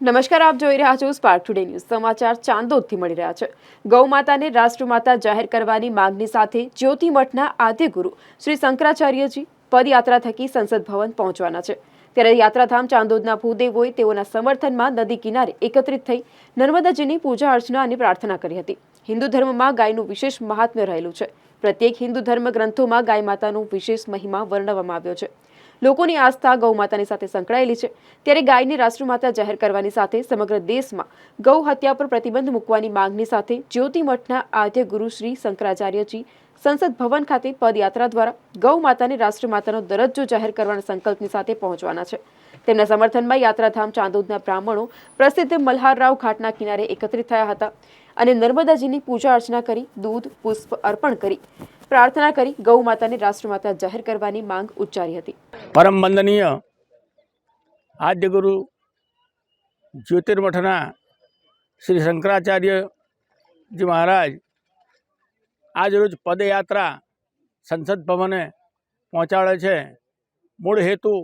નમસ્કાર, આપ જોઈ રહ્યા છો સ્પાર્ક ટુડે ન્યૂઝ સમાચાર ચાંદોદથી મળી રહ્યા છે। ગૌ માતાને રાષ્ટ્રમાતા જાહેર કરવાની માંગણી સાથે જ્યોતિ મઠના આદ્ય ગુરુ શ્રી શંકરાચાર્યજી પદયાત્રા થકી સંસદ ભવન પહોંચવાના છે। ત્યારે યાત્રાધામ ચાંદોદના ભૂદેવોએ તેઓના સમર્થનમાં નદી કિનારે એકત્રિત થઈ નર્મદાજીની પૂજા અર્ચના અને પ્રાર્થના કરી હતી। હિન્દુ ધર્મમાં ગાયનું વિશેષ મહાત્મ્ય રહેલું છે। પ્રત્યેક હિન્દુ ધર્મ ગ્રંથોમાં ગાય માતાનો વિશેષ મહિમા વર્ણવવામાં આવ્યો છે। લોકોની આસ્થા ગૌ માતાની સાથે સંકળાયેલી છે। ત્યારે ગાયને રાષ્ટ્રમાતા જાહેર કરવાની સાથે સમગ્ર દેશમાં ગૌ હત્યા પર પ્રતિબંધ મૂકવાની માંગણી સાથે જ્યોતિ મઠના આદ્ય ગુરુ શ્રી શંકરાચાર્યજી સંસદ ભવન ખાતે પદયાત્રા દ્વારા ગૌ માતાને રાષ્ટ્રમાતાનો દરજ્જો જાહેર કરવાના સંકલ્પની સાથે પહોંચવાના છે। તેમના સમર્થનમાં યાત્રાધામ ચાંદોદના બ્રાહ્મણો પ્રસિદ્ધ મલ્હારરાવ ઘાટના કિનારે એકત્રિત થયા હતા અને નર્મદાજીની પૂજા અર્ચના કરી દૂધ પુષ્પ અર્પણ કરી प्रार्थना करी गौ माता ने राष्ट्रमाता जाहिर करवानी मांग उच्चारी हती। परम वंदनीय आद्य गुरु ज्योतिर्मठना श्री शंकराचार्य जी महाराज आज रोज पदयात्रा संसद भवने पहोंचाड़े छे। मूळ हेतु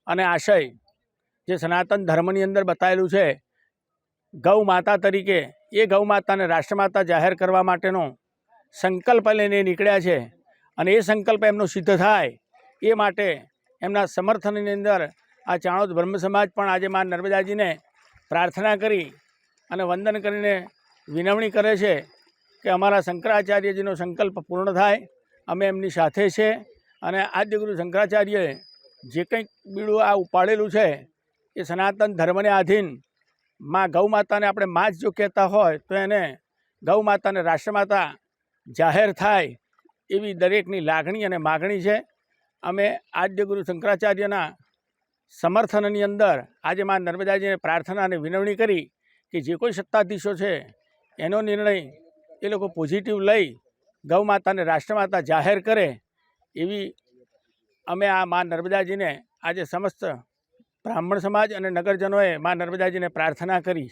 अने आशय जे सनातन धर्मनी अंदर बतायेलुं छे, गौ माता तरीके ए गौ माता ने राष्ट्रमाता जाहिर करवा माटेनो संकल्प लईने निकळ्या छे अने ए संकल्प एमनो सिद्ध थाय ए माटे एमना समर्थननी अंदर आ चाणोद ब्रह्म समाज पण आज मां नर्मदाजी ने प्रार्थना करी अने वंदन करीने विनवणी करे छे कि अमारा शंकराचार्यजीनो संकल्प पूर्ण थाय। अमे एमनी साथे छे अने आद्य गुरु शंकराचार्यए जे कंई बीडुं आ उपाडेलुं छे ए सनातन धर्मने आधीन मां गौ माताने आपणे मां ज जो कहेता होय तो एने गौ माताने राष्ट्रमाता जाहिर थाय एवी दरेकनी लागणी अने मागणी छे। अमे आद्य गुरु शंकराचार्यना समर्थननी अंदर आज मां नर्मदाजीने प्रार्थना अने विनवणी करी कि जे कोई सत्ताधीशो छे एनो निर्णय ए लोको पॉजिटिव लई गौ माताने राष्ट्रमाता जाहिर करे एवी अमे आ मां नर्मदाजीने आज समस्त ब्राह्मण समाज अने नगरजनोए मां नर्मदाजीने प्रार्थना करी।